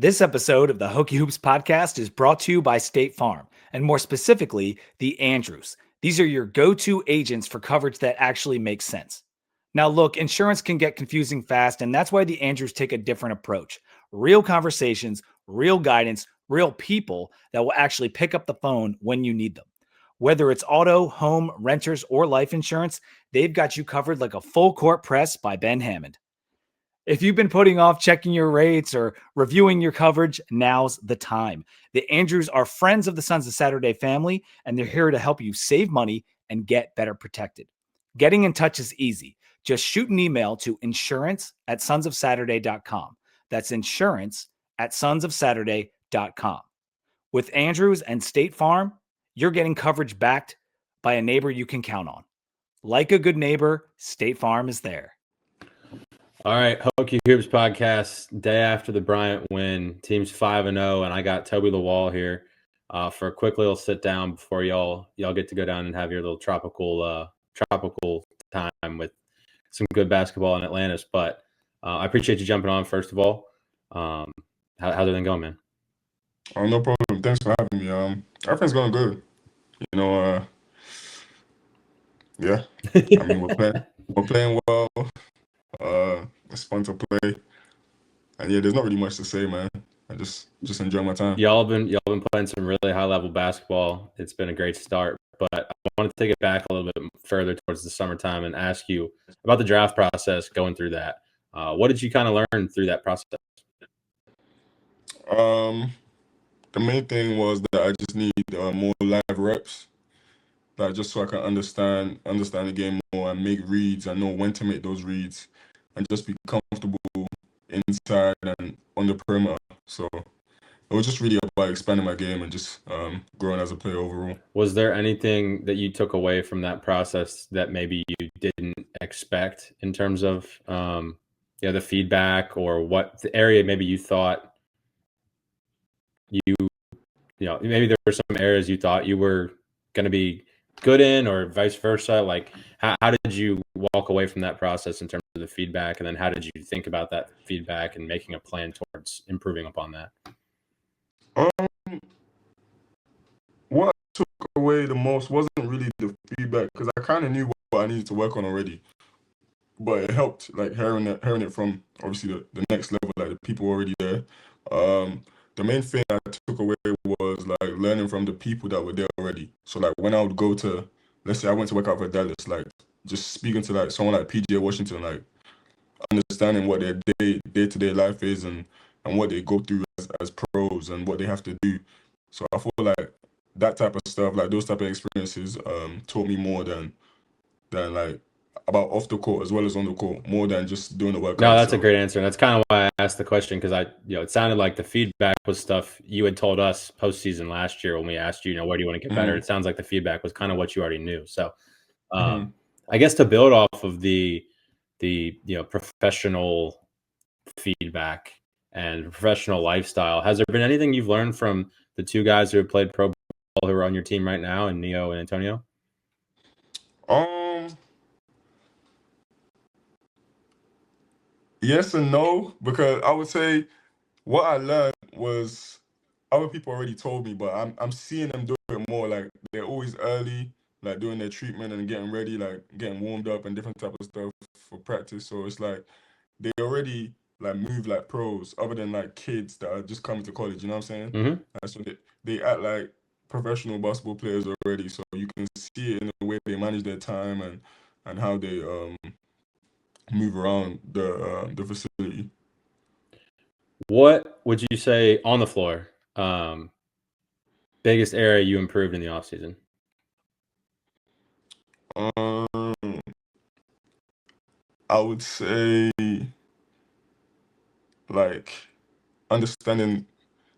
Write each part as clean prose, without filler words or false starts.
This episode of the Hokie Hoops podcast is brought to you by State Farm, and more specifically, the Andrews. These are your go-to agents for coverage that actually makes sense. Now, look, insurance can get confusing fast, and that's why the Andrews take a different approach. Real conversations, real guidance, real people that will actually pick up the phone when you need them. Whether it's auto, home, renters, or life insurance, they've got you covered like a full court press by Ben Hammond. If you've been putting off checking your rates or reviewing your coverage, now's the time. The Andrews are friends of the Sons of Saturday family, and they're here to help you save money and get better protected. Getting in touch is easy. Just shoot an email to insurance@sonsofsaturday.com. That's insurance@sonsofsaturday.com. With Andrews and State Farm, you're getting coverage backed by a neighbor you can count on. Like a good neighbor, State Farm is there. All right, Hokie Hoops podcast, day after the Bryant win, team's 5-0, and I got Tobi Lawal here for a quick little sit down before y'all get to go down and have your little tropical time with some good basketball in Atlantis. But I appreciate you jumping on first of all. How's everything going, man? Oh, no problem. Thanks for having me. Everything's going good. Yeah. I mean, we're playing well. It's fun to play, and yeah, there's not really much to say, man. I just enjoy my time. Y'all been playing some really high level basketball. It's been a great start, but I want to take it back a little bit further towards the summertime and ask you about the draft process going through that. What did you kind of learn through that process? The main thing was that I just need more live reps, like just so I can understand the game more and make reads and know when to make those reads, and just be comfortable inside and on the perimeter. So it was just really about expanding my game and just growing as a player overall. Was there anything that you took away from that process that maybe you didn't expect in terms of the feedback, or what the area maybe you thought maybe there were some areas you thought you were going to be good in, or vice versa? Like how did you walk away from that process in terms of the feedback, and then how did you think about that feedback and making a plan towards improving upon that? What I took away the most wasn't really the feedback, because I kind of knew what I needed to work on already, but it helped, like hearing it from obviously the next level, like the people already there. The main thing I took away was like learning from the people that were there already. So like when I would go to, let's say I went to work out for Dallas, like just speaking to like someone like PJ Washington, like understanding what their day-to-day life is and what they go through as pros and what they have to do. So I feel like that type of stuff, like those type of experiences, taught me more than like about off the court as well as on the court, more than just doing the workout. No, that's a great answer. And that's kind of why I asked the question, because it sounded like the feedback was stuff you had told us postseason last year when we asked you, where do you want to get better? It sounds like the feedback was kind of what you already knew. So I guess to build off of the professional feedback and professional lifestyle, has there been anything you've learned from the two guys who have played pro ball who are on your team right now, and Neo and Antonio? Yes and no, because I would say what I learned was other people already told me, but I'm seeing them do it more. Like they're always early, like doing their treatment and getting ready, like getting warmed up and different type of stuff for practice. So it's like they already like move like pros, other than like kids that are just coming to college. You know what I'm saying? Mm-hmm. So they act like professional basketball players already. So you can see it in the way they manage their time and how they move around the facility. What would you say on the floor? Biggest area you improved in the offseason? I would say like understanding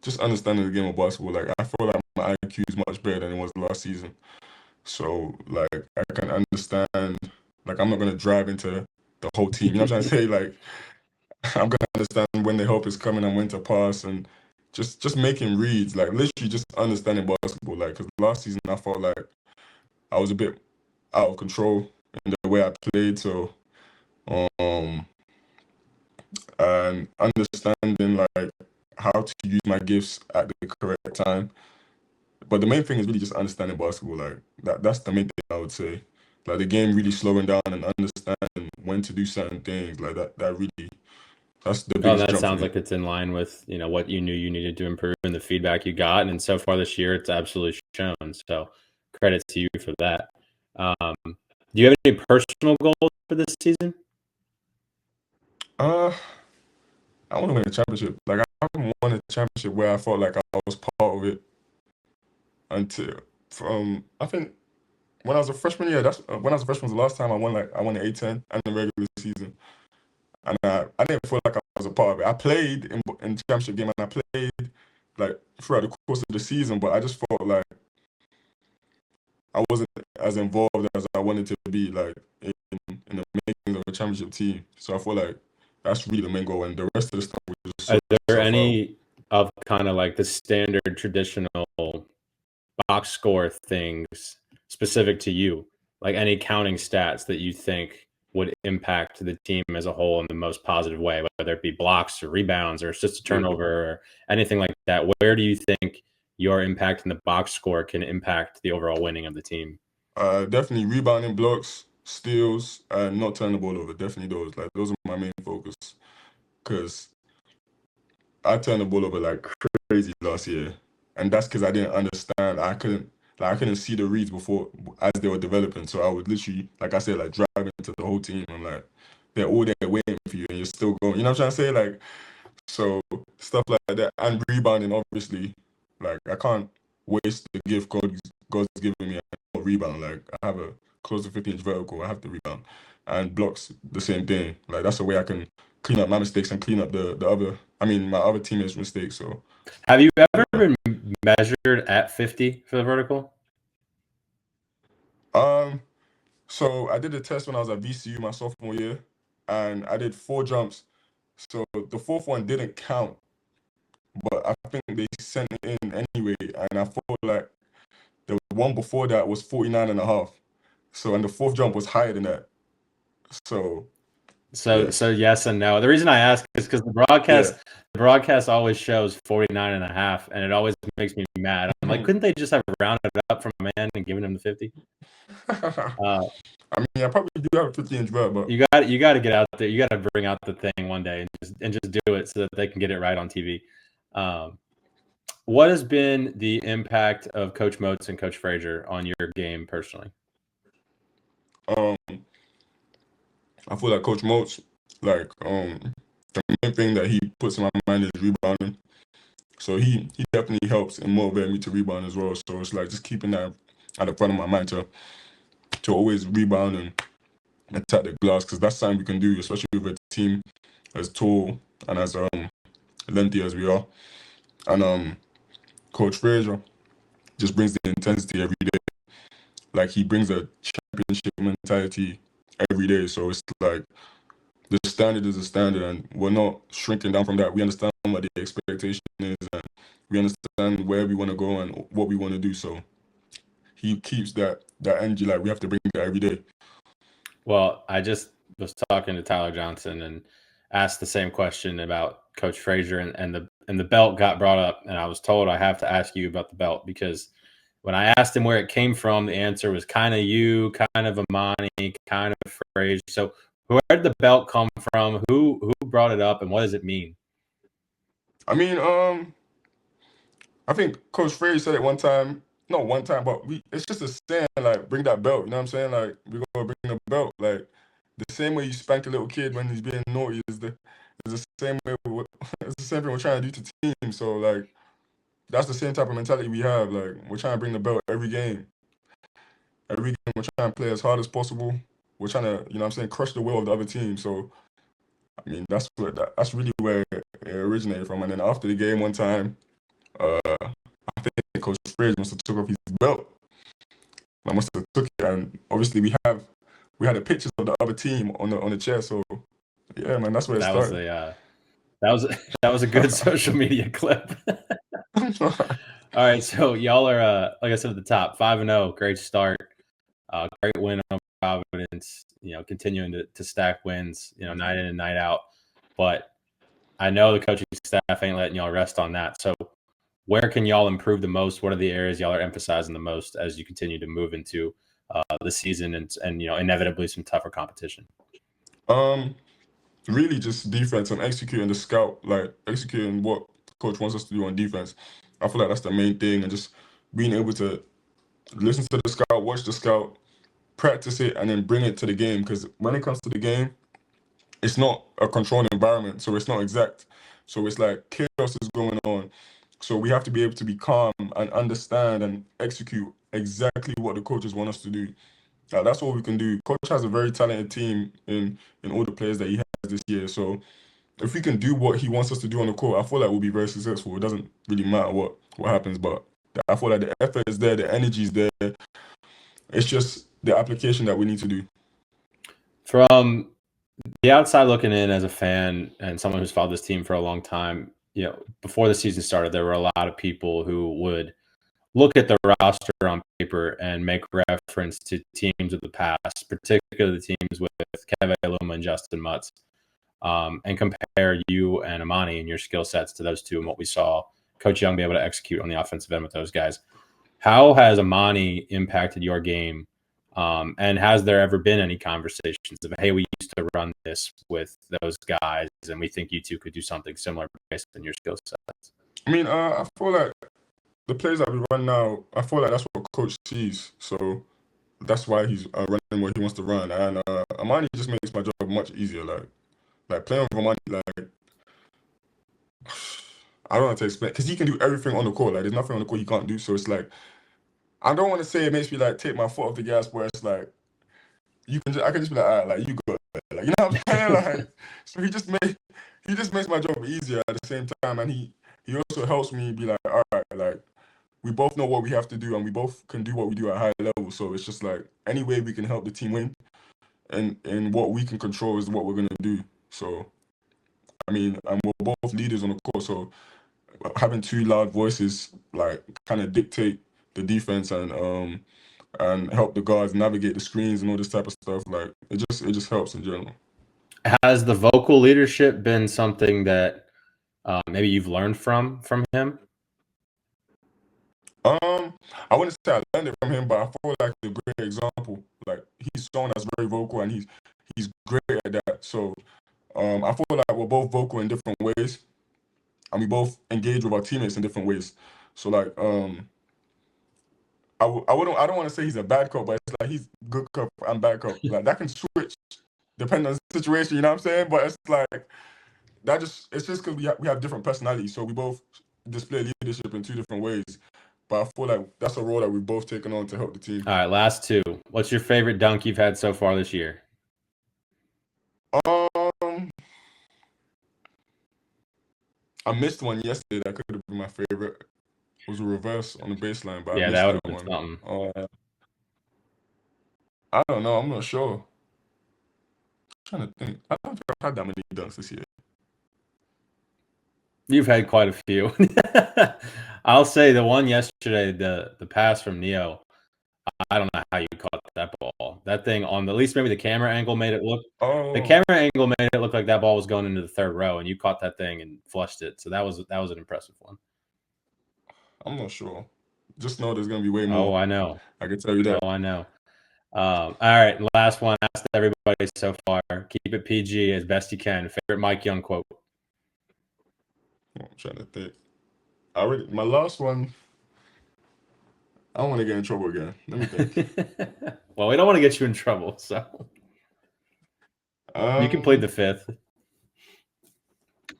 the game of basketball. Like I feel like my IQ is much better than it was last season. So like I can understand, like I'm not gonna drive into the whole team. You know what I'm trying to say? Like I'm gonna understand when the help is coming and when to pass, and just making reads, like literally just understanding basketball. Like because last season I felt like I was a bit out of control in the way I played. So and understanding like how to use my gifts at the correct time. But the main thing is really just understanding basketball. Like that's the main thing I would say. Like the game really slowing down and understanding when to do certain things. Like that really that's the Oh, biggest that jump for sounds me. like it's in line with, what you knew you needed to improve and the feedback you got. And so far this year, it's absolutely shown. So credit to you for that. Do you have any personal goals for this season? Uh, I want to win a championship. Like I haven't won a championship where I felt like I was part of it until from I think when I was a freshman. Yeah, that's when I was a freshman was the last time I won the A10 and the regular season, and I didn't feel like I was a part of it. I played in the championship game and I played like throughout the course of the season, but I just felt like I wasn't as involved as I wanted to be, like in the makings of a championship team. So I feel like that's really the main goal, and the rest of the stuff was just Are sort there yourself out. any of kind of like the standard traditional box score things specific to you? Like any counting stats that you think would impact the team as a whole in the most positive way, whether it be blocks or rebounds or just a Yeah. turnover or anything like that? Where do you think your impact in the box score can impact the overall winning of the team? Definitely rebounding, blocks, steals, and not turning the ball over. Definitely those. Like those are my main focus. Cause I turned the ball over like crazy last year, and that's because I didn't understand. I couldn't see the reads before as they were developing. So I would literally, like I said, like drive into the whole team. I'm like, they're all there waiting for you, and you're still going. You know what I'm trying to say? Like, so stuff like that, and rebounding. Obviously, like I can't waste the gift God's given me. I don't rebound. Like I have a close to 50-inch vertical. I have to rebound, and blocks the same thing. Like that's the way I can clean up my mistakes and clean up the other. I mean, my other teammates' mistakes. So Have you ever yeah. been measured at 50 for the vertical? Um. So I did a test when I was at VCU my sophomore year, and I did 4 jumps. So the fourth one didn't count, but I think they sent it in anyway, and I felt like the one before that was 49 and a half. So, and the fourth jump was higher than that. So, So yeah, so yes and no. The reason I ask is because yeah. the broadcast always shows 49 and a half, and it always makes me mad. I'm like, couldn't they just have rounded it up from a man and given him the 50? Uh, I mean, I probably do have a 50-inch vert, but you got to get out there. You got to bring out the thing one day and just do it so that they can get it right on TV. Um, what has been the impact of Coach Moats and Coach Frazier on your game personally? um, I feel like Coach Moats, like, the main thing that he puts in my mind is rebounding. So he definitely helps and motivate me to rebound as well. So it's like just keeping that at the front of my mind to always rebound and attack the glass because that's something we can do, especially with a team as tall and as lengthy as we are. And Coach Frazier just brings the intensity every day. Like he brings a championship mentality every day. So it's like the standard is a standard, and we're not shrinking down from that. We understand what the expectation is, and we understand where we want to go and what we want to do. So he keeps that energy. Like we have to bring that every day. Well, I just was talking to Tyler Johnson and asked the same question about Coach Frazier and the belt got brought up, and I was told I have to ask you about the belt because when I asked him where it came from, the answer was kind of you, kind of Amani, kind of Frazier. So where did the belt come from? Who brought it up, and what does it mean? I mean, I think Coach Frazier said it one time. Not one time, but it's just a saying like bring that belt. You know what I'm saying? Like we gotta bring the belt. Like the same way you spank a little kid when he's being naughty is the same way it's the same thing we're trying to do to teams. So like that's the same type of mentality we have. Like we're trying to bring the belt every game. Every game we're trying to play as hard as possible. We're trying to, you know what I'm saying, crush the will of the other team. So I mean that's really where it originated from. And then after the game one time, I think Coach Frazier must have took off his belt. I must have took it, and obviously we had the pictures of the other team on the chair. So yeah, man, that's where it That was started. a that was that was a good social media clip. All right, so y'all are like I said at the top, 5-0, great start, great win on Providence. Continuing to stack wins, night in and night out. But I know the coaching staff ain't letting y'all rest on that. So where can y'all improve the most? What are the areas y'all are emphasizing the most as you continue to move into the season and inevitably some tougher competition? Really just defense and executing the scout, like executing what coach wants us to do on defense. I feel like that's the main thing, and just being able to listen to the scout, watch the scout, practice it, and then bring it to the game. Because when it comes to the game, it's not a controlled environment, so it's not exact. So it's like chaos is going on. So we have to be able to be calm and understand and execute exactly what the coaches want us to do. That's what we can do. Coach has a very talented team in all the players that he has this year. So if we can do what he wants us to do on the court, I feel like we'll be very successful. It doesn't really matter what happens, but I feel like the effort is there, the energy is there. It's just the application that we need to do. From the outside looking in as a fan and someone who's followed this team for a long time, before the season started, there were a lot of people who would look at the roster on paper and make reference to teams of the past, particularly the teams with Keve Luma and Justin Mutz, and compare you and Amani and your skill sets to those two and what we saw Coach Young be able to execute on the offensive end with those guys. How has Amani impacted your game? And has there ever been any conversations of, hey, we used to run this with those guys and we think you two could do something similar based on your skill sets? I mean, I feel like the plays that we run now, I feel like that's what coach sees. So that's why he's running what he wants to run. And Amani just makes my job much easier. Like playing with Amani, like I don't know how to explain, because he can do everything on the court. Like there's nothing on the court he can't do. So it's like I don't want to say it makes me like take my foot off the gas, where it's like I can just be like, all right, like you go, like you know what I'm saying, like so he just makes my job easier at the same time, and he also helps me be like, all right, like we both know what we have to do, and we both can do what we do at high level. So it's just like any way we can help the team win, and what we can control is what we're gonna do. So I mean, and we're both leaders on the court, so having two loud voices like kind of dictate the defense and help the guards navigate the screens and all this type of stuff. Like it just helps in general. Has the vocal leadership been something that maybe you've learned from him? I wouldn't say I learned it from him, but I feel like he's a great example. Like he's someone that's very vocal and he's great at that. So I feel like we're both vocal in different ways, and we both engage with our teammates in different ways. So like I don't want to say he's a bad cop, but it's like he's good cop and bad cop. Like that can switch depending on the situation, you know what I'm saying? But it's like it's just because we have different personalities, so we both display leadership in two different ways. But I feel like that's a role that we've both taken on to help the team. All right, last two. What's your favorite dunk you've had so far this year? I missed one yesterday that could have been my favorite. It was a reverse on the baseline, but Yeah, I missed that would have that been one. something. I don't know. I'm not sure. I'm trying to think. I don't think I've had that many dunks this year. You've had quite a few. I'll say the one yesterday, the pass from Neo. I don't know how you caught that ball. That thing at least maybe the camera angle made it look. Oh, The camera angle made it look like that ball was going into the third row, and you caught that thing and flushed it. So that was an impressive one. I'm not sure. Just know there's gonna be way Oh, more. I know. I can tell you that. Oh, I know. All right, last one. Asked everybody so far. Keep it PG as best you can. Favorite Mike Young quote? I'm trying to think. My last one. I don't want to get in trouble again. Let me think. Well, we don't want to get you in trouble, so you can plead the fifth.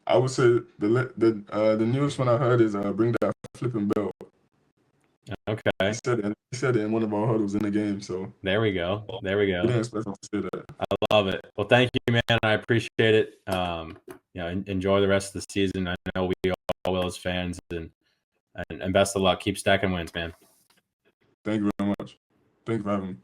I would say the newest one I heard is bring that flipping belt. Okay. He said it in one of our huddles in the game. So there we go. We didn't expect him to say that. I love it. Well, thank you, man. I appreciate it. Enjoy the rest of the season. I know we all will as fans, and best of luck. Keep stacking wins, man. Thank you very much. Thank you for having me.